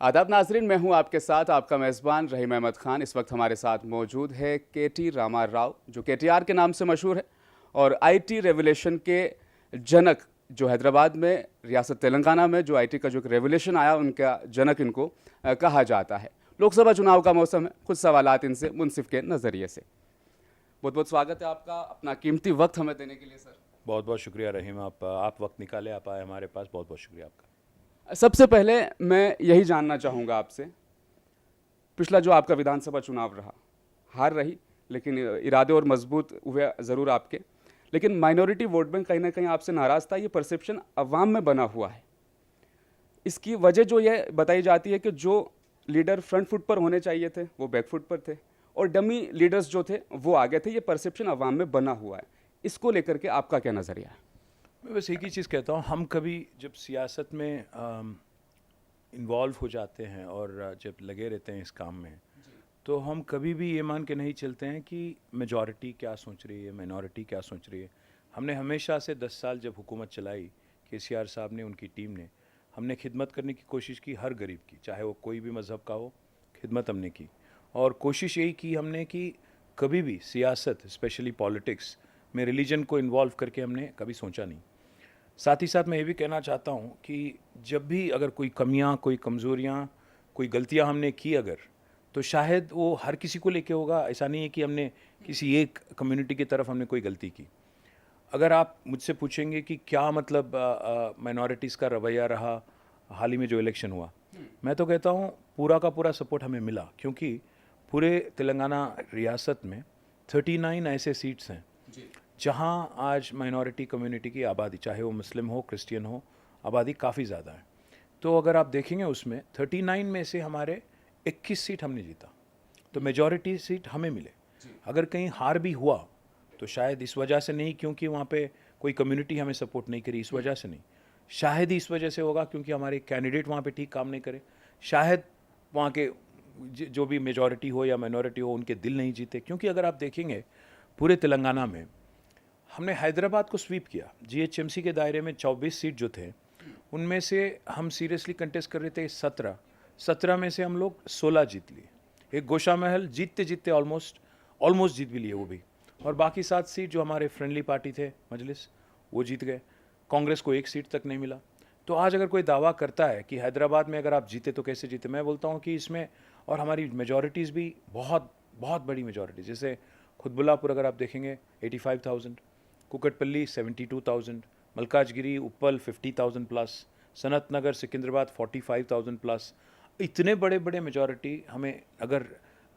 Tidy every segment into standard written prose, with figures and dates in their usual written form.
आदाब नाजरीन, मैं हूं आपके साथ आपका मेज़बान रहीम अहमद खान। इस वक्त हमारे साथ मौजूद है केटी रामा राव, जो केटीआर के नाम से मशहूर है और आईटी रेवोल्यूशन के जनक, जो हैदराबाद में रियासत तेलंगाना में जो आईटी का जो रेवोल्यूशन आया उनका जनक इनको कहा जाता है। लोकसभा चुनाव का मौसम है, कुछ सवालात इनसे मुनसिफ के नज़रिए से। बहुत बहुत स्वागत है आपका, अपना कीमती वक्त हमें देने के लिए सर। बहुत बहुत शुक्रिया रहीम, आप वक्त निकाले, आप आए हमारे पास, बहुत बहुत शुक्रिया आपका। सबसे पहले मैं यही जानना चाहूँगा आपसे, पिछला जो आपका विधानसभा चुनाव रहा, हार रही लेकिन इरादे और मजबूत हुए ज़रूर आपके, लेकिन माइनॉरिटी वोट बैंक कहीं ना कहीं आपसे नाराज़ था। ये परसेप्शन अवाम में बना हुआ है। इसकी वजह जो ये बताई जाती है कि जो लीडर फ्रंट फुट पर होने चाहिए थे वो बैक फुट पर थे और डमी लीडर्स जो थे वो आगे थे। ये परसेप्शन अवाम में बना हुआ है, इसको लेकर के आपका क्या नज़रिया है? मैं बस एक ही चीज़ कहता हूँ, हम कभी जब सियासत में इन्वॉल्व हो जाते हैं और जब लगे रहते हैं इस काम में, तो हम कभी भी ये मान के नहीं चलते हैं कि मेजॉरिटी क्या सोच रही है, माइनॉरिटी क्या सोच रही है। हमने हमेशा से 10 साल जब हुकूमत चलाई, केसीआर साहब ने, उनकी टीम ने, हमने खिदमत करने की कोशिश की, हर गरीब की, चाहे वो कोई भी मज़हब का हो, खिदमत हमने की। और कोशिश यही की हमने कि कभी भी सियासत, स्पेशली पॉलिटिक्स में रिलीजन को इन्वॉल्व करके हमने कभी सोचा नहीं। साथ ही साथ मैं ये भी कहना चाहता हूँ कि जब भी अगर कोई कमियाँ, कोई कमज़ोरियाँ, कोई गलतियाँ हमने की अगर, तो शायद वो हर किसी को लेके होगा। ऐसा नहीं है कि हमने किसी एक कम्युनिटी की तरफ हमने कोई गलती की। अगर आप मुझसे पूछेंगे कि क्या मतलब माइनॉरिटीज़ का रवैया रहा हाल ही में जो इलेक्शन हुआ, मैं तो कहता हूँ पूरा का पूरा सपोर्ट हमें मिला, क्योंकि पूरे तेलंगाना रियासत में 39 ऐसे सीट्स हैं जहाँ आज माइनॉरिटी कम्युनिटी की आबादी, चाहे वो मुस्लिम हो, क्रिश्चियन हो, आबादी काफ़ी ज़्यादा है। तो अगर आप देखेंगे उसमें 39 में से हमारे 21 सीट हमने जीता, तो मेजॉरिटी सीट हमें मिले। अगर कहीं हार भी हुआ तो शायद इस वजह से नहीं क्योंकि वहाँ पे कोई कम्युनिटी हमें सपोर्ट नहीं करी, इस वजह से नहीं, शायद ही इस वजह से होगा क्योंकि हमारे कैंडिडेट वहाँ पे ठीक काम नहीं करे, शायद वहाँ के जो भी मेजॉरिटी हो या माइनॉरिटी हो उनके दिल नहीं जीते। क्योंकि अगर आप देखेंगे पूरे तेलंगाना में हमने हैदराबाद को स्वीप किया, जीएचएमसी के दायरे में 24 सीट जो थे उनमें से हम सीरियसली कंटेस्ट कर रहे थे 17 में से हम लोग 16 जीत लिए। एक गोशा महल जीतते जीतते ऑलमोस्ट जीत भी लिए वो भी, और बाकी 7 सीट जो हमारे फ्रेंडली पार्टी थे मजलिस, वो जीत गए। कांग्रेस को 1 सीट तक नहीं मिला। तो आज अगर कोई दावा करता है कि हैदराबाद में अगर आप जीते तो कैसे जीते, मैं बोलता हूँ कि इसमें, और हमारी मेजॉरिटीज़ भी बहुत बहुत बड़ी मेजॉरिटी, जैसे खुदबुल्लापुर अगर आप देखेंगे 85,000, कुकटपल्ली 72,000, मलकाजगिरी उप्पल 50,000 प्लस, सनत नगर सिकंदराबाद 45,000 प्लस। इतने बड़े बड़े मेजॉरिटी हमें, अगर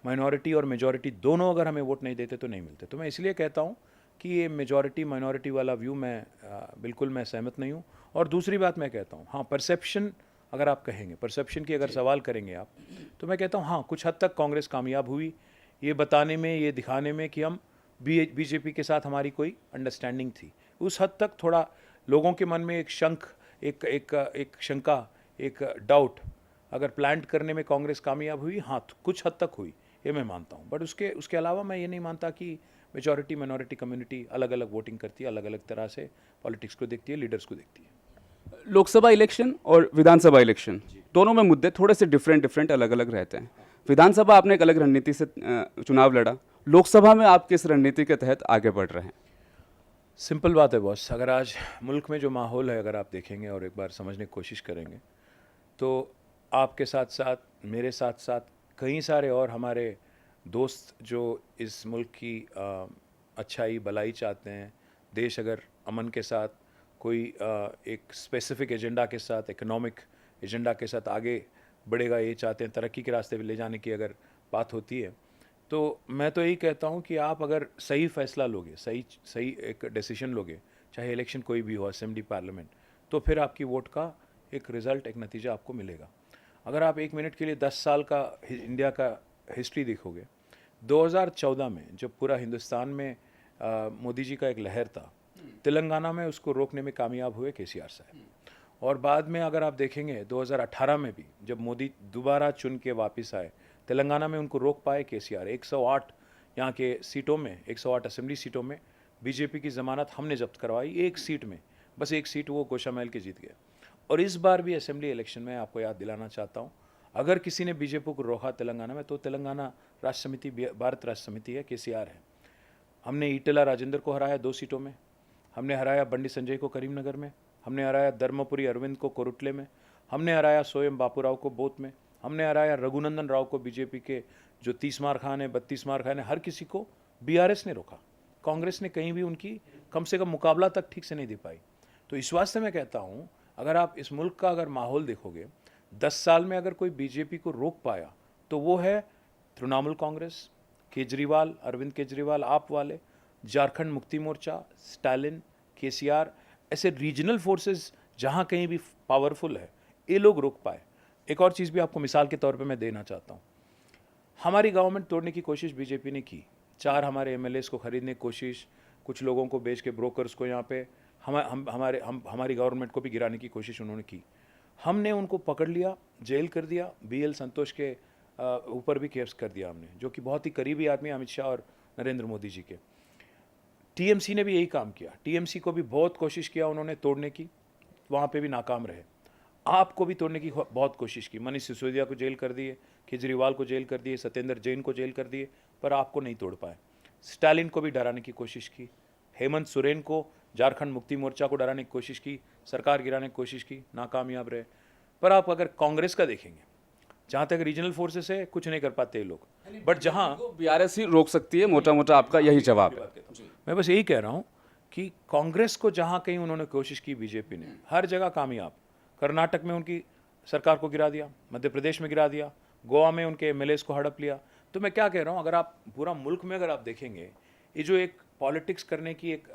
माइनॉरिटी और मेजॉरिटी दोनों अगर हमें वोट नहीं देते तो नहीं मिलते। तो मैं इसलिए कहता हूँ कि ये मेजॉरिटी माइनॉरिटी वाला व्यू मैं बिल्कुल मैं सहमत नहीं हूँ। और दूसरी बात मैं कहता हूँ, हाँ, परसेप्शन, अगर आप कहेंगे परसेप्शन की अगर सवाल करेंगे आप, तो मैं कहता हूँ हाँ, कुछ हद तक कांग्रेस कामयाब हुई ये बताने में, ये दिखाने में कि हम बीजेपी के साथ हमारी कोई अंडरस्टैंडिंग थी। उस हद तक थोड़ा लोगों के मन में एक एक शंका, एक डाउट अगर प्लांट करने में कांग्रेस कामयाब हुई, हाँ, तो कुछ हद तक हुई, ये मैं मानता हूँ। बट उसके अलावा मैं ये नहीं मानता कि मेजॉरिटी माइनॉरिटी कम्युनिटी अलग अलग वोटिंग करती है, अलग अलग तरह से पॉलिटिक्स को देखती है, लीडर्स को देखती है। लोकसभा इलेक्शन और विधानसभा इलेक्शन दोनों में मुद्दे थोड़े से डिफरेंट अलग अलग रहते हैं। विधानसभा आपने एक अलग रणनीति से चुनाव लड़ा, लोकसभा में आप किस रणनीति के तहत आगे बढ़ रहे हैं? सिंपल बात है बॉस, अगर आज मुल्क में जो माहौल है अगर आप देखेंगे और एक बार समझने की कोशिश करेंगे, तो आपके साथ साथ, मेरे साथ साथ कई सारे और हमारे दोस्त जो इस मुल्क की अच्छाई भलाई चाहते हैं, देश अगर अमन के साथ, कोई एक स्पेसिफिक एजेंडा के साथ, इकोनॉमिक एजेंडा के साथ आगे बढ़ेगा, ये चाहते हैं, तरक्की के रास्ते पे ले जाने की अगर बात होती है, तो मैं तो यही कहता हूँ कि आप अगर सही फैसला लोगे, सही एक डिसीजन लोगे, चाहे इलेक्शन कोई भी हो, असेंबली, पार्लियामेंट, तो फिर आपकी वोट का एक रिज़ल्ट, एक नतीजा आपको मिलेगा। अगर आप 1 मिनट के लिए 10 साल का इंडिया का हिस्ट्री देखोगे, 2014 में जब पूरा हिंदुस्तान में मोदी जी का एक लहर था, तेलंगाना में उसको रोकने में कामयाब हुए केसीआर साहब। और बाद में अगर आप देखेंगे 2018 में भी जब मोदी दोबारा चुन के वापस आए, तेलंगाना में उनको रोक पाए केसीआर। 108 यहाँ के सीटों में, 108 असेंबली सीटों में बीजेपी की ज़मानत हमने जब्त करवाई, एक सीट में, बस एक सीट वो गोशा महल के जीत गए। और इस बार भी असेंबली इलेक्शन में आपको याद दिलाना चाहता हूँ, अगर किसी ने बीजेपी को रोका तेलंगाना में तो तेलंगाना राष्ट्र समिति, भारत राष्ट्र समिति है, केसीआर है। हमने ईटेला राजेंद्र को हराया 2 सीटों में, हमने हराया बंडी संजय को करीमनगर में, हमने हराया धर्मपुरी अरविंद को कोरुटले में, हमने हराया सोयम बापूराव को बोथ में, हमने हराया रघुनंदन राव को बीजेपी के जो 30 मार खान है, 32 मार खान है, हर किसी को बीआरएस ने रोका। कांग्रेस ने कहीं भी उनकी कम से कम मुकाबला तक ठीक से नहीं दे पाई। तो इस वास्ते मैं कहता हूँ, अगर आप इस मुल्क का अगर माहौल देखोगे, 10 साल में अगर कोई बीजेपी को रोक पाया तो वो है तृणमूल कांग्रेस, केजरीवाल, अरविंद केजरीवाल, आप वाले, झारखंड मुक्ति मोर्चा, स्टालिन, केसीआर, ऐसे रीजनल फोर्सेस जहाँ कहीं भी पावरफुल है, ये लोग रोक पाए। एक और चीज़ भी आपको मिसाल के तौर पे मैं देना चाहता हूँ। हमारी गवर्नमेंट तोड़ने की कोशिश बीजेपी ने की, 4 हमारे एमएलएस को खरीदने की कोशिश, कुछ लोगों को बेच के ब्रोकर्स को यहाँ पे हमारी गवर्नमेंट को भी गिराने की कोशिश उन्होंने की। हमने उनको पकड़ लिया, जेल कर दिया, बीएल संतोष के ऊपर भी केस कर दिया हमने, जो कि बहुत ही करीबी आदमी अमित शाह और नरेंद्र मोदी जी के। टीएमसी ने भी यही काम किया, टीएमसी को भी बहुत कोशिश किया उन्होंने तोड़ने की, वहाँ पे भी नाकाम रहे। आपको भी तोड़ने की बहुत कोशिश की, मनीष सिसोदिया को जेल कर दिए, केजरीवाल को जेल कर दिए, सत्येंद्र जैन को जेल कर दिए, पर आपको नहीं तोड़ पाए। स्टालिन को भी डराने की कोशिश की, हेमंत सोरेन को, झारखंड मुक्ति मोर्चा को डराने की कोशिश की, सरकार गिराने की कोशिश की, नाकामयाब रहे। पर आप अगर कांग्रेस का देखेंगे, जहाँ तक रीजनल फोर्सेस है, कुछ नहीं कर पाते ये लोग, बट जहाँ बीआरएस ही रोक सकती है, मोटा मोटा आपका यही जवाब है। मैं बस यही कह रहा हूँ कि कांग्रेस को जहाँ कहीं उन्होंने कोशिश की बीजेपी ने, हर जगह कामयाब। कर्नाटक में उनकी सरकार को गिरा दिया, मध्य प्रदेश में गिरा दिया, गोवा में उनके एमएलएस को हड़प लिया। तो मैं क्या कह रहा हूँ, अगर आप पूरा मुल्क में अगर आप देखेंगे, ये जो एक पॉलिटिक्स करने की एक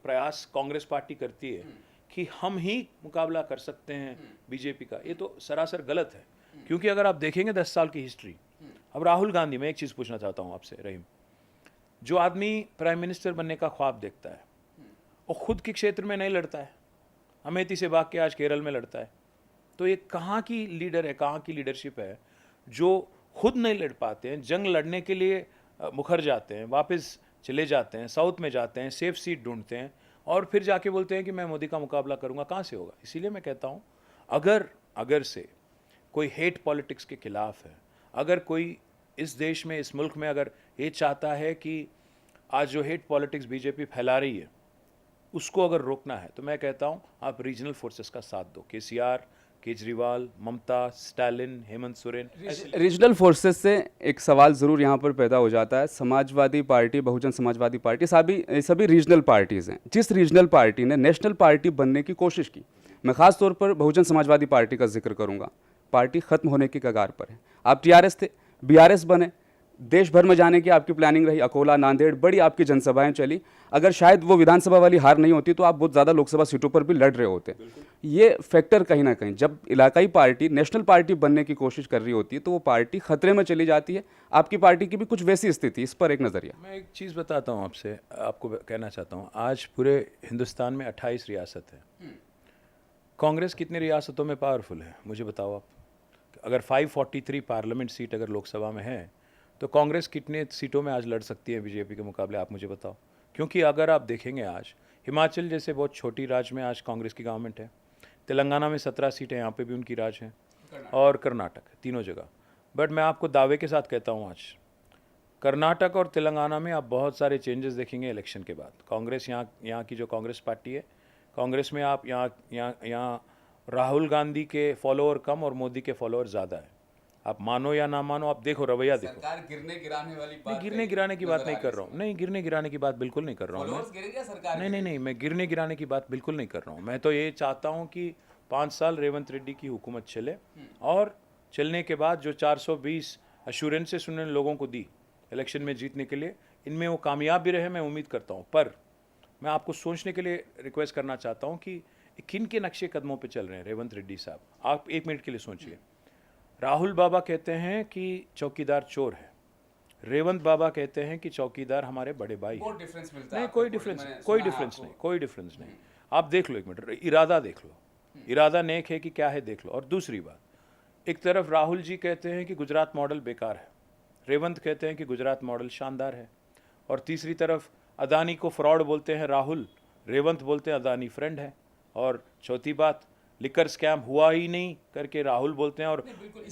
प्रयास कांग्रेस पार्टी करती है कि हम ही मुकाबला कर सकते हैं बीजेपी का, ये तो सरासर गलत है। क्योंकि अगर आप देखेंगे 10 साल की हिस्ट्री, अब राहुल गांधी, मैं एक चीज़ पूछना चाहता हूँ आपसे रहीम, जो आदमी प्राइम मिनिस्टर बनने का ख्वाब देखता है, वो खुद के क्षेत्र में नहीं लड़ता है, अमेठी से भाग के आज केरल में लड़ता है, तो ये कहाँ की लीडर है, कहाँ की लीडरशिप है जो खुद नहीं लड़ पाते हैं, जंग लड़ने के लिए मुखर जाते हैं, वापस चले जाते हैं, साउथ में जाते हैं, सेफ सीट ढूंढते हैं और फिर जाके बोलते हैं कि मैं मोदी का मुकाबला करूंगा। कहाँ से होगा? इसीलिए मैं कहता हूँ, अगर से कोई हेट पॉलिटिक्स के खिलाफ है, अगर कोई इस देश में, इस मुल्क में अगर ये चाहता है कि आज जो हेट पॉलिटिक्स बीजेपी फैला रही है उसको अगर रोकना है, तो मैं कहता हूँ आप रीजनल फोर्सेस का साथ दो। केसीआर, केजरीवाल, ममता, स्टालिन, हेमंत सोरेन। रीजनल फोर्सेस से एक सवाल ज़रूर यहाँ पर पैदा हो जाता है। समाजवादी पार्टी, बहुजन समाजवादी पार्टी, सभी रीजनल पार्टीज़ हैं। जिस रीजनल पार्टी ने नेशनल पार्टी बनने की कोशिश की, मैं ख़ास तौर पर बहुजन समाजवादी पार्टी का जिक्र करूँगा, पार्टी ख़त्म होने की कगार पर है। आप टीआरएस थे, बीआरएस बने, देश भर में जाने की आपकी प्लानिंग रही, अकोला, नांदेड़, बड़ी आपकी जनसभाएं चली। अगर शायद वो विधानसभा वाली हार नहीं होती तो आप बहुत ज़्यादा लोकसभा सीटों पर भी लड़ रहे होते। ये फैक्टर कहीं ना कहीं, जब इलाकाई पार्टी नेशनल पार्टी बनने की कोशिश कर रही होती है तो वो पार्टी खतरे में चली जाती है। आपकी पार्टी की भी कुछ वैसी स्थिति, इस पर एक नज़रिया। मैं एक चीज़ बताता हूँ आपसे, आपको कहना चाहता हूँ, आज पूरे हिंदुस्तान में 28 रियासत है। कांग्रेस कितनी रियासतों में पावरफुल है मुझे बताओ आप? अगर 543 पार्लियामेंट सीट अगर लोकसभा में है तो कांग्रेस कितने सीटों में आज लड़ सकती है बीजेपी के मुकाबले, आप मुझे बताओ? क्योंकि अगर आप देखेंगे, आज हिमाचल जैसे बहुत छोटी राज्य में आज कांग्रेस की गवर्नमेंट है, तेलंगाना में 17 सीटें यहाँ पे भी उनकी राज है, और कर्नाटक, तीनों जगह। बट मैं आपको दावे के साथ कहता हूँ, आज कर्नाटक और तेलंगाना में आप बहुत सारे चेंजेस देखेंगे इलेक्शन के बाद। कांग्रेस यहाँ की जो कांग्रेस पार्टी है, कांग्रेस में आप यहाँ राहुल गांधी के फॉलोअर कम और मोदी के फॉलोअर ज़्यादा है। आप मानो या ना मानो, आप देखो रवैया देखो। सरकार गिरने गिराने वाली बात, गिरने गिराने की बात नहीं कर रहा हूँ, नहीं गिरने गिराने की बात बिल्कुल नहीं कर रहा हूँ मैं। नहीं, मैं गिरने गिराने की बात बिल्कुल नहीं कर रहा हूँ। मैं तो ये चाहता हूँ कि 5 साल रेवंत रेड्डी की हुकूमत चले, और चलने के बाद जो 420 अश्योरेंसेस उन्होंने लोगों को दी इलेक्शन में जीतने के लिए, इनमें वो कामयाब भी रहे, मैं उम्मीद करता हूँ। पर मैं आपको सोचने के लिए रिक्वेस्ट करना चाहता हूँ कि किन के नक्शे कदमों पे चल रहे हैं रेवंत रेड्डी साहब। आप 1 मिनट के लिए सोचिए। राहुल बाबा कहते हैं कि चौकीदार चोर है, रेवंत बाबा कहते हैं कि चौकीदार हमारे बड़े भाई हैं। डिफरेंस मिलता है? नहीं, कोई डिफरेंस नहीं। आप देख लो, 1 मिनट, इरादा देख लो, इरादा नेक है कि क्या है देख लो। और दूसरी बात, एक तरफ राहुल जी कहते हैं कि गुजरात मॉडल बेकार है, रेवंत कहते हैं कि गुजरात मॉडल शानदार है, और तीसरी तरफ अदानी को फ्रॉड बोलते हैं राहुल, रेवंत बोलते हैं अदानी फ्रेंड है, और चौथी बात, लिकर स्कैम हुआ ही नहीं करके राहुल बोलते हैं और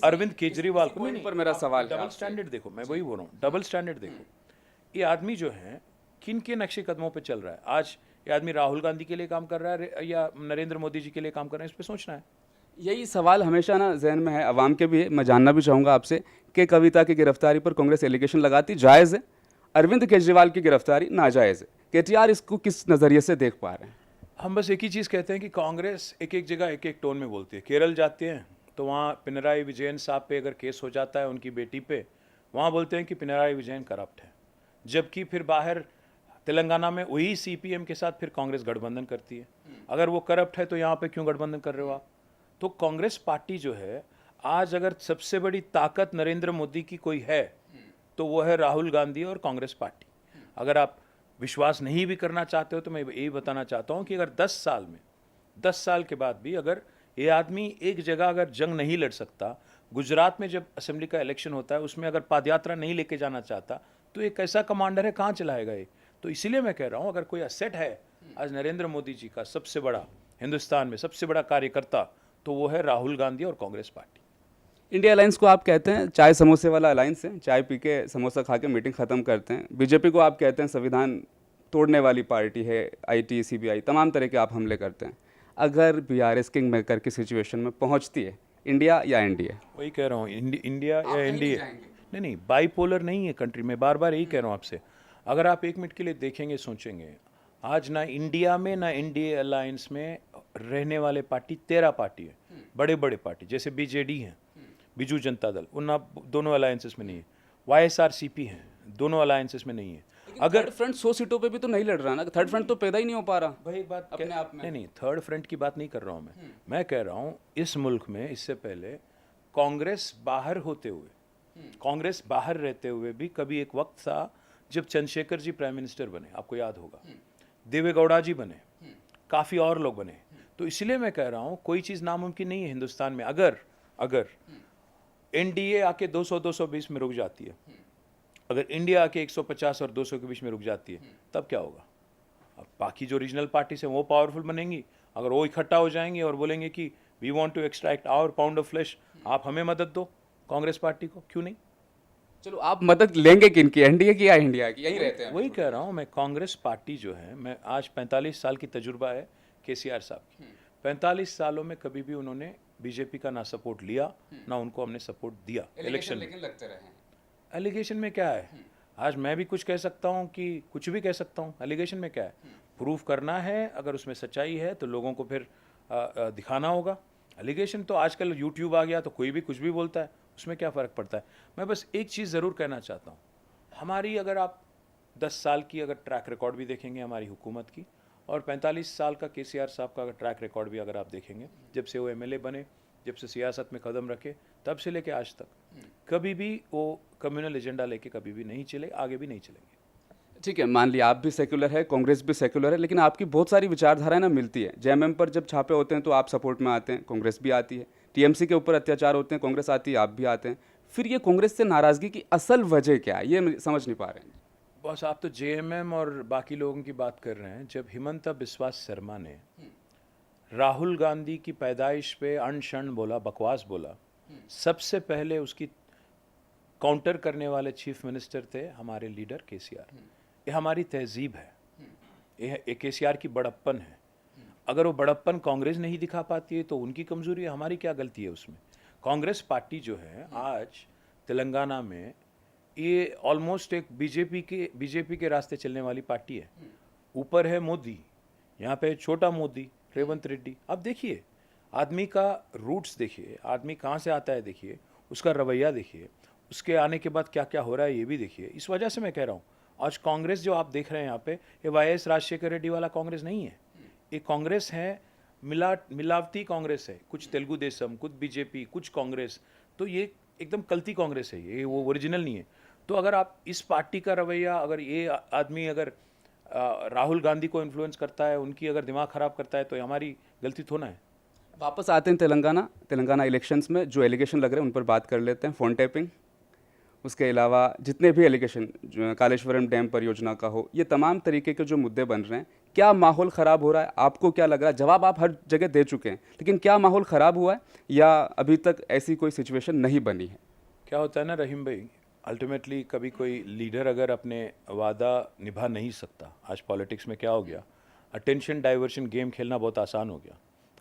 अरविंद केजरीवाल को point पर मेरा सवाल है डबल आपसे। स्टैंडर्ड देखो, मैं वही बोल रहा हूँ, डबल स्टैंडर्ड देखो। ये आदमी जो है किन के नक्शे कदमों पे चल रहा है? आज ये आदमी राहुल गांधी के लिए काम कर रहा है या नरेंद्र मोदी जी के लिए काम कर रहा है, इस पे सोचना है। यही सवाल हमेशा ना जहन में है, अवाम के भी है। मैं जानना भी चाहूँगा आपसे कि कविता की गिरफ्तारी पर कांग्रेस एलिगेशन लगाती जायज़ है, अरविंद केजरीवाल की गिरफ्तारी नाजायज़ है। केटीआर इसको किस नज़रिए से देख पा रहे हैं? हम बस एक ही चीज़ कहते हैं कि कांग्रेस एक एक जगह एक एक टोन में बोलती है। केरल जाते हैं तो वहाँ पिनराई विजयन साहब पे अगर केस हो जाता है उनकी बेटी पे, वहाँ बोलते हैं कि पिनराई विजयन करप्ट है, जबकि फिर बाहर तेलंगाना में वही सीपीएम के साथ फिर कांग्रेस गठबंधन करती है। अगर वो करप्ट है तो यहाँ पे क्यों गठबंधन कर रहे हो आप? तो कांग्रेस पार्टी जो है आज अगर सबसे बड़ी ताकत नरेंद्र मोदी की कोई है तो वो है राहुल गांधी और कांग्रेस पार्टी। अगर आप विश्वास नहीं भी करना चाहते हो तो मैं यही बताना चाहता हूँ कि अगर 10 साल के बाद भी अगर ये आदमी एक जगह अगर जंग नहीं लड़ सकता, गुजरात में जब असेंबली का इलेक्शन होता है उसमें अगर पदयात्रा नहीं लेके जाना चाहता, तो एक ऐसा कमांडर है, कहाँ चलाएगा ये? तो इसीलिए मैं कह रहा हूँ अगर कोई असेट है आज नरेंद्र मोदी जी का सबसे बड़ा, हिंदुस्तान में सबसे बड़ा कार्यकर्ता, तो वो है राहुल गांधी और कांग्रेस पार्टी। इंडिया अलायंस को आप कहते हैं चाय समोसे वाला अलायंस है, चाय पी के समोसा खा के मीटिंग ख़त्म करते हैं। बीजेपी को आप कहते हैं संविधान तोड़ने वाली पार्टी है, आईटी सीबीआई तमाम तरह के आप हमले करते हैं। अगर बीआरएस किंग मेकर की सिचुएशन में पहुंचती है, इंडिया या एनडीए? वही कह रहा हूँ, इंडिया या एनडीए, नहीं बाईपोलर नहीं है कंट्री में, बार बार यही कह रहा हूँ आपसे। अगर आप एक मिनट के लिए देखेंगे, सोचेंगे, आज ना इंडिया में ना एनडीए अलायंस में रहने वाले पार्टी 13 पार्टी है, बड़े बड़े पार्टी, जैसे बीजेडी है, बीजू जनता दल, उन दोनों अलायंसेस में नहीं है। वाईएसआरसीपी है, दोनों अलायंसेस में नहीं है। अगर थर्ड फ्रंट 100 सीटों पे भी तो नहीं लड़ रहा ना, थर्ड फ्रंट तो पैदा ही नहीं हो पा रहा। भाई एक बात अपने आप में। नहीं, थर्ड फ्रंट की बात नहीं कर रहा हूँ मैं कह रहा हूँ इस मुल्क में इससे पहले कांग्रेस बाहर होते हुए, कांग्रेस बाहर रहते हुए भी कभी एक वक्त था जब चंद्रशेखर जी प्राइम मिनिस्टर बने, आपको याद होगा, देवेगौड़ा जी बने, काफ़ी और लोग बने। तो इसलिए मैं कह रहा हूँ कोई चीज़ नामुमकिन नहीं है हिंदुस्तान में। अगर एनडीए आके 200-220 में रुक जाती है, अगर इंडिया आके 150 और 200 के बीच में रुक जाती है, तब क्या होगा? अब बाकी जो रीजनल पार्टीज हैं वो पावरफुल बनेंगी। अगर वो इकट्ठा हो जाएंगे और बोलेंगे कि we want to extract our pound of flesh, आप हमें मदद दो, कांग्रेस पार्टी को, क्यों नहीं? चलो आप मदद लेंगे किन की, एनडीए की या इंडिया की? यही रहते हैं। वही कह रहा हूँ मैं, कांग्रेस पार्टी जो है, मैं आज 45 साल की तजुर्बा है केसीआर साहब की, 45 सालों में कभी भी उन्होंने बीजेपी का ना सपोर्ट लिया ना उनको हमने सपोर्ट दिया इलेक्शन में। लेकिन लगते रहे। एलिगेशन में क्या है? आज मैं भी कुछ कह सकता हूँ कि कुछ भी कह सकता हूँ, एलिगेशन में क्या है? प्रूफ करना है, अगर उसमें सच्चाई है तो लोगों को फिर दिखाना होगा। एलिगेशन तो आजकल यूट्यूब आ गया तो कोई भी कुछ भी बोलता है, उसमें क्या फ़र्क पड़ता है? मैं बस एक चीज़ ज़रूर कहना चाहता हूँ, हमारी अगर आप 10 साल की अगर ट्रैक रिकॉर्ड भी देखेंगे हमारी हुकूमत की, और 45 साल का केसीआर साहब का अगर ट्रैक रिकॉर्ड भी अगर आप देखेंगे, जब से वो एमएलए बने, जब से सियासत में कदम रखे, तब से लेके आज तक कभी भी वो कम्युनल एजेंडा लेके कभी भी नहीं चले, आगे भी नहीं चलेंगे। ठीक है, मान लिया आप भी सेक्युलर है, कांग्रेस भी सेक्युलर है, लेकिन आपकी बहुत सारी विचारधाराएं ना मिलती है। जेएमएम पर जब छापे होते हैं तो आप सपोर्ट में आते हैं, कांग्रेस भी आती है। टीएमसी के ऊपर अत्याचार होते हैं, कांग्रेस आती है, आप भी आते हैं। फिर ये कांग्रेस से नाराजगी की असल वजह क्या है, ये समझ नहीं पा रहे हैं। बस आप तो जेएमएम और बाकी लोगों की बात कर रहे हैं। जब हिमंता बिस्वा शर्मा ने राहुल गांधी की पैदाइश पे अनशन बोला, बकवास बोला, सबसे पहले उसकी काउंटर करने वाले चीफ मिनिस्टर थे हमारे लीडर केसीआर। ये हमारी तहजीब है, ये केसीआर की बड़प्पन है। अगर वो बड़प्पन कांग्रेस नहीं दिखा पाती है तो उनकी कमजोरी है, हमारी क्या गलती है उसमें? कांग्रेस पार्टी जो है आज तेलंगाना में ये ऑलमोस्ट एक बीजेपी के रास्ते चलने वाली पार्टी है। ऊपर है मोदी, यहाँ पे छोटा मोदी रेवंत रेड्डी। अब देखिए आदमी का रूट्स देखिए, आदमी कहाँ से आता है देखिए, उसका रवैया देखिए, उसके आने के बाद क्या क्या हो रहा है ये भी देखिए। इस वजह से मैं कह रहा हूँ आज कांग्रेस जो आप देख रहे हैं यहाँ पे, ये वाईएस राजशेखर रेड्डी वाला कांग्रेस नहीं है। ये कांग्रेस है, मिलावटी कांग्रेस है, कुछ तेलुगु देशम, कुछ बीजेपी, कुछ कांग्रेस। तो ये एकदम कल्ती कांग्रेस है, ये वो ओरिजिनल नहीं है। तो अगर आप इस पार्टी का रवैया, अगर ये आदमी अगर राहुल गांधी को इन्फ्लुएंस करता है, उनकी अगर दिमाग खराब करता है, तो हमारी गलती थोड़ा है। वापस आते हैं तेलंगाना इलेक्शंस में जो एलिगेशन लग रहे हैं उन पर बात कर लेते हैं। फ़ोन टैपिंग, उसके अलावा जितने भी एलिगेशन कालेश्वरम डैम परियोजना का हो, ये तमाम तरीके के जो मुद्दे बन रहे हैं, क्या माहौल ख़राब हो रहा है, आपको क्या लग रहा है? जवाब आप हर जगह दे चुके हैं, लेकिन क्या माहौल ख़राब हुआ है या अभी तक ऐसी कोई सिचुएशन नहीं बनी है? क्या होता है ना रहीम भाई, अल्टीमेटली कभी कोई लीडर अगर अपने वादा निभा नहीं सकता, आज पॉलिटिक्स में क्या हो गया, अटेंशन डाइवर्शन गेम खेलना बहुत आसान हो गया।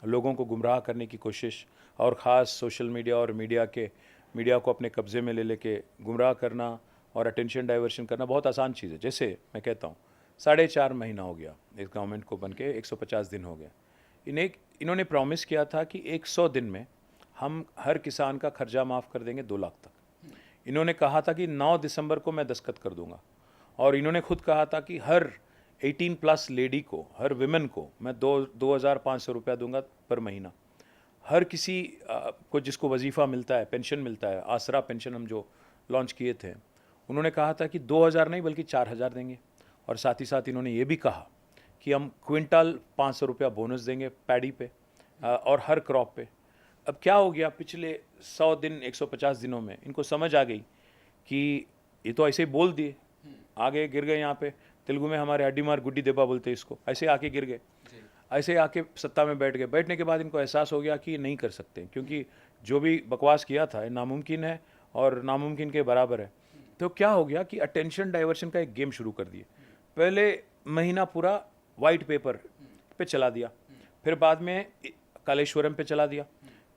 लोगों को गुमराह करने की कोशिश, और ख़ास सोशल मीडिया और मीडिया को अपने कब्ज़े में ले लेके गुमराह करना और अटेंशन डाइवर्शन करना बहुत आसान चीज़ है। जैसे मैं कहता हूँ 4.5 महीना हो गया इस गवर्नमेंट को बन के, 150 दिन हो गए। इन्होंने प्रॉमिस किया था कि 100 दिन में हम हर किसान का खर्चा माफ़ कर देंगे 2 लाख तक। इन्होंने कहा था कि 9 दिसंबर को मैं दस्तखत कर दूंगा, और इन्होंने खुद कहा था कि हर 18+ लेडी को, हर विमेन को मैं 2,500 रुपया दूंगा पर महीना। हर किसी को जिसको वजीफ़ा मिलता है, पेंशन मिलता है, आसरा पेंशन हम जो लॉन्च किए थे, उन्होंने कहा था कि 2,000 नहीं बल्कि 4,000 देंगे। और साथ ही साथ इन्होंने ये भी कहा कि हम क्विंटल 500 रुपया बोनस देंगे पैडी पे और हर क्रॉप पे। अब क्या हो गया, पिछले 100 दिन 150 दिनों में इनको समझ आ गई कि ये तो ऐसे ही बोल दिए, आगे गिर गए। यहाँ पे तेलुगु में हमारे अड्डी मार गुड्डी देबा बोलते हैं इसको, ऐसे आके गिर गए, ऐसे आके सत्ता में बैठ गए। बैठने के बाद इनको एहसास हो गया कि ये नहीं कर सकते, क्योंकि जो भी बकवास किया था ये नामुमकिन है और नामुमकिन के बराबर है। तो क्या हो गया कि अटेंशन डाइवर्शन का एक गेम शुरू कर दिए। पहले महीना पूरा वाइट पेपर पे चला दिया, फिर बाद में कालेश्वरम पे चला दिया,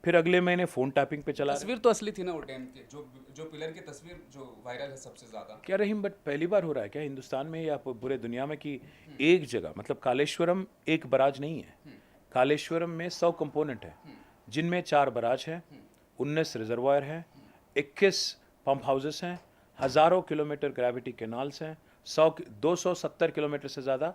फिर अगले महीने फ़ोन टैपिंग पे चला। तस्वीर तो असली थी ना वो डैम की, जो पिलर की तस्वीर जो वायरल है सबसे ज़्यादा। क्या रहीम, बट पहली बार हो रहा है क्या हिंदुस्तान में या पूरे दुनिया में कि एक जगह, मतलब कालेश्वरम एक बराज नहीं है, कालेश्वरम में 100 कंपोनेंट है, जिनमें 4 बराज हैं, 19 रिजर्वायर हैं, 21 पंप हाउसेस हैं, हज़ारों किलोमीटर ग्रेविटी कैनाल्स हैं, 270 किलोमीटर से ज़्यादा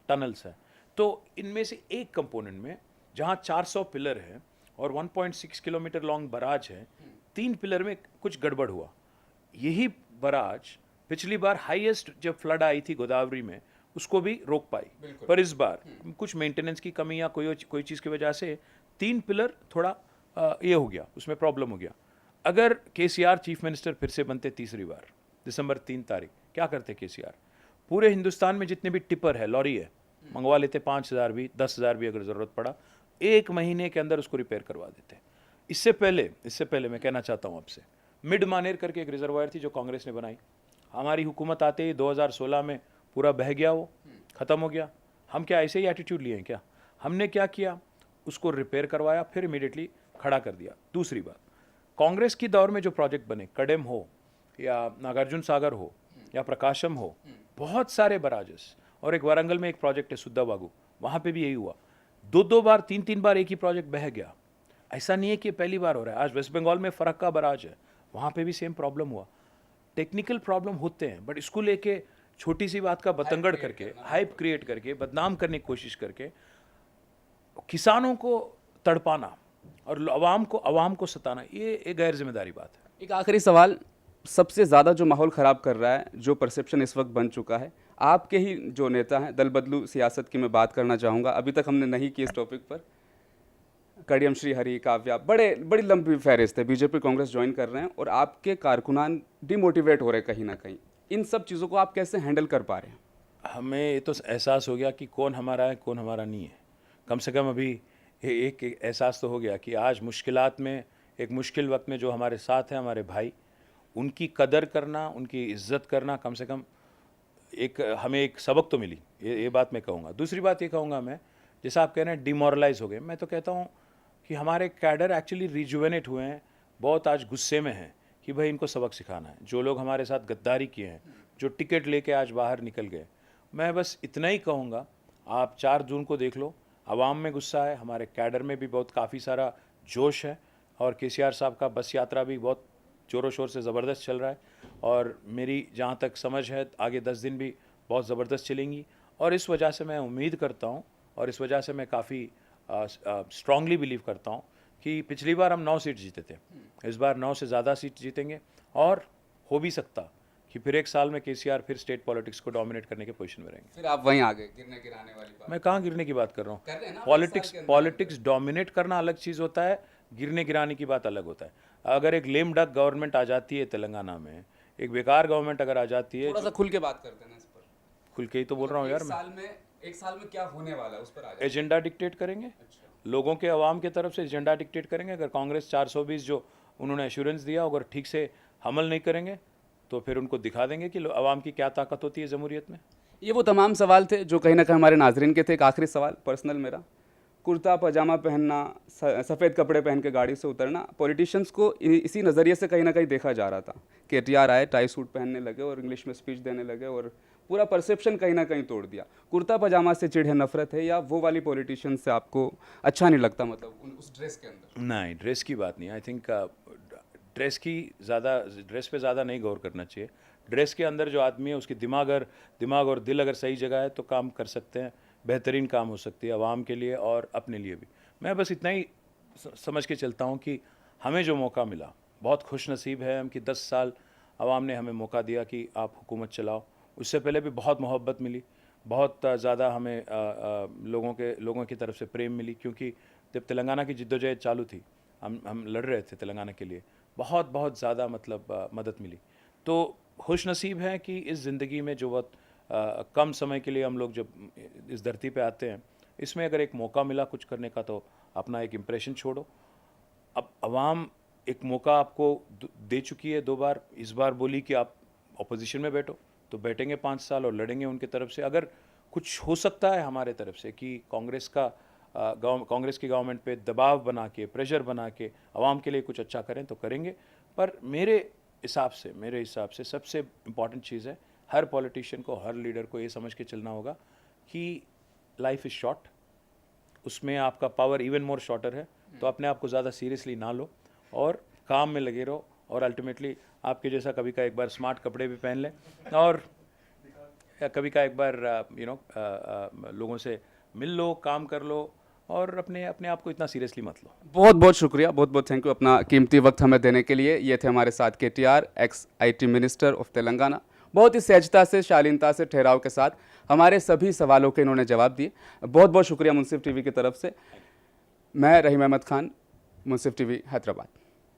टनल्स हैं। तो इनमें से एक कंपोनेंट में जहाँ 400 पिलर हैं और 1.6 किलोमीटर लॉन्ग बराज है, 3 पिलर में कुछ गड़बड़ हुआ। यही बराज पिछली बार हाईएस्ट जब फ्लड आई थी गोदावरी में, उसको भी रोक पाई, पर इस बार कुछ मेंटेनेंस की कमी या कोई चीज़ की वजह से 3 पिलर थोड़ा ये हो गया, उसमें प्रॉब्लम हो गया। अगर केसीआर चीफ मिनिस्टर फिर से बनते तीसरी बार, दिसंबर 3 तारीख, क्या करते केसीआर? पूरे हिंदुस्तान में जितने भी टिपर है, लॉरी है, मंगवा लेते, 5,000 भी, 10,000 भी अगर ज़रूरत पड़ा, 1 महीने के अंदर उसको रिपेयर करवा देते। इससे पहले मैं कहना चाहता हूँ आपसे, मिड मानेर करके एक रिजर्वायर थी जो कांग्रेस ने बनाई, हमारी हुकूमत आते ही 2016 में पूरा बह गया, वो ख़त्म हो गया। हम क्या ऐसे ही एटीट्यूड लिए हैं क्या? हमने क्या किया, उसको रिपेयर करवाया, फिर इमीडिएटली खड़ा कर दिया। दूसरी बात, कांग्रेस की दौर में जो प्रोजेक्ट बने, कडेम हो या नागार्जुन सागर हो या प्रकाशम हो, बहुत सारे बराजेस, और एक वारंगल में एक प्रोजेक्ट है सुद्दाबागू, वहाँ पे भी यही हुआ, 2 बार 3 बार एक ही प्रोजेक्ट बह गया। ऐसा नहीं है कि पहली बार हो रहा है। आज वेस्ट बंगाल में फरक्का बराज है, वहाँ पे भी सेम प्रॉब्लम हुआ। टेक्निकल प्रॉब्लम होते हैं, बट इसको लेके छोटी सी बात का बतंगड़ करके, हाइप क्रिएट करके, बदनाम करने की कोशिश करके किसानों को तड़पाना और अवाम को सताना, ये एक गैर जिम्मेदारी बात है। एक आखिरी सवाल, सबसे ज़्यादा जो माहौल ख़राब कर रहा है, जो परसेप्शन इस वक्त बन चुका है, आपके ही जो नेता हैं, दल बदलू सियासत की मैं बात करना चाहूँगा, अभी तक हमने नहीं की इस टॉपिक पर, कड़ियम श्री हरि, काव्या, बड़ी लंबी फहरिस्त है, बीजेपी कांग्रेस ज्वाइन कर रहे हैं और आपके कारकुनान डिमोटिवेट हो रहे हैं कहीं ना कहीं। इन सब चीज़ों को आप कैसे हैंडल कर पा रहे हैं? हमें ये तो एहसास हो गया कि कौन हमारा है कौन हमारा नहीं है। कम से कम अभी एक एहसास तो हो गया कि आज मुश्किलात में, एक मुश्किल वक्त में जो हमारे साथ हैं हमारे भाई, उनकी कदर करना, उनकी इज्जत करना, कम से कम हमें एक सबक तो मिली, ये बात मैं कहूँगा। दूसरी बात ये कहूँगा मैं, जैसा आप कह रहे हैं डिमोरलाइज हो गए, मैं तो कहता हूँ कि हमारे कैडर एक्चुअली रिजुवेनेट हुए हैं, बहुत आज गुस्से में हैं कि भाई इनको सबक सिखाना है। जो लोग हमारे साथ गद्दारी किए हैं, जो टिकट लेके आज बाहर निकल गए, मैं बस इतना ही कहूँगा, आप 4 जून को देख लो, आवाम में गुस्सा है, हमारे कैडर में भी बहुत काफ़ी सारा जोश है, और केसीआर साहब का बस यात्रा भी बहुत ज़ोरों शोर से ज़बरदस्त चल रहा है, और मेरी जहाँ तक समझ है आगे 10 दिन भी बहुत ज़बरदस्त चलेंगी। और इस वजह से मैं उम्मीद करता हूँ, और इस वजह से मैं काफ़ी स्ट्रांगली बिलीव करता हूँ कि पिछली बार हम 9 सीट जीते थे, इस बार 9 से ज़्यादा सीट जीतेंगे, और हो भी सकता कि फिर 1 साल में केसीआर फिर स्टेट पॉलिटिक्स को डोमिनेट करने के पोजीशन में रहेंगे। फिर आप वहीं आ गए, गिरने गिराने वाली बात। मैं कहाँ गिरने की बात कर रहा कर रहे हैं ना, हूँ? पॉलिटिक्स डोमिनेट करना अलग चीज़ होता है, गिरने गिराने की बात अलग होता है। अगर एक लेम डक गवर्नमेंट आ जाती है तेलंगाना में, एक बेकार गवर्नमेंट अगर आ जाती है, थोड़ा सा खुल के बात करते हैं ना इस पर। खुल के ही तो बोल रहा हूँ यार एक मैं। साल में एक साल में क्या होने वाला है उस पर आ जाए। एजेंडा डिक्टेट करेंगे, लोगों के अवाम के तरफ से एजेंडा डिक्टेट करेंगे। अगर कांग्रेस 420 जो उन्होंने एश्योरेंस दिया अगर ठीक से हमल नहीं करेंगे तो फिर उनको दिखा देंगे कि अवाम की क्या ताकत होती है जमहूरियत में। ये वो तमाम सवाल थे जो कहीं ना कहीं हमारे नाजरीन के थे। एक आखिरी सवाल पर्सनल मेरा, कुर्ता पजामा पहनना, सफ़ेद कपड़े पहन के गाड़ी से उतरना, पॉलिटिशियंस को इसी नज़रिए से कहीं ना कहीं देखा जा रहा था। KTR आए, टाई सूट पहनने लगे और इंग्लिश में स्पीच देने लगे और पूरा परसेप्शन कहीं ना कहीं तोड़ दिया। कुर्ता पजामा से चिढ़ है, नफरत है, या वो वाली पॉलिटिशियन से आपको अच्छा नहीं लगता, मतलब उस ड्रेस के अंदर? नहीं, ड्रेस की बात नहीं। आई थिंक ड्रेस पे ज़्यादा नहीं गौर करना चाहिए। ड्रेस के अंदर जो आदमी है उसकी दिमाग और दिल अगर सही जगह है तो काम कर सकते हैं, बेहतरीन काम हो सकती है आवाम के लिए और अपने लिए भी। मैं बस इतना ही समझ के चलता हूँ कि हमें जो मौका मिला बहुत खुश नसीब है हम कि 10 साल आवाम ने हमें मौका दिया कि आप हुकूमत चलाओ। उससे पहले भी बहुत मोहब्बत मिली, बहुत ज़्यादा हमें लोगों की तरफ से प्रेम मिली, क्योंकि जब तेलंगाना की जिद्दोजहद चालू थी, हम लड़ रहे थे तेलंगाना के लिए, बहुत ज़्यादा मतलब मदद मिली। तो खुश नसीब है कि इस ज़िंदगी में जो बहुत कम समय के लिए हम लोग जब इस धरती पे आते हैं, इसमें अगर एक मौका मिला कुछ करने का तो अपना एक इम्प्रेशन छोड़ो। अब आवाम एक मौका आपको दे चुकी है 2 बार, इस बार बोली कि आप अपोजिशन में बैठो, तो बैठेंगे 5 साल और लड़ेंगे उनकी तरफ से। अगर कुछ हो सकता है हमारे तरफ से कि कांग्रेस की गवर्नमेंट पे दबाव बना के, प्रेशर बना के आवाम के लिए कुछ अच्छा करें तो करेंगे। पर मेरे हिसाब से सबसे इम्पॉर्टेंट चीज़ है हर पॉलिटिशियन को, हर लीडर को ये समझ के चलना होगा कि लाइफ इज़ शॉर्ट, उसमें आपका पावर इवन मोर शॉर्टर है। तो अपने आप को ज़्यादा सीरियसली ना लो और काम में लगे रहो, और अल्टीमेटली आपके जैसा कभी का एक बार स्मार्ट कपड़े भी पहन लें और कभी का एक बार लोगों से मिल लो, काम कर लो और अपने आप को इतना सीरियसली मत लो। बहुत बहुत शुक्रिया, बहुत बहुत थैंक यू अपना कीमती वक्त हमें देने के लिए। ये थे हमारे साथ KTR, x IT minister of Telangana. बहुत ही सहजता से, शालीनता से, ठहराव के साथ हमारे सभी सवालों के इन्होंने जवाब दिए। बहुत बहुत शुक्रिया मुंसिफ TV की तरफ से। मैं रहीम अहमद खान, मुंसिफ TV हैदराबाद।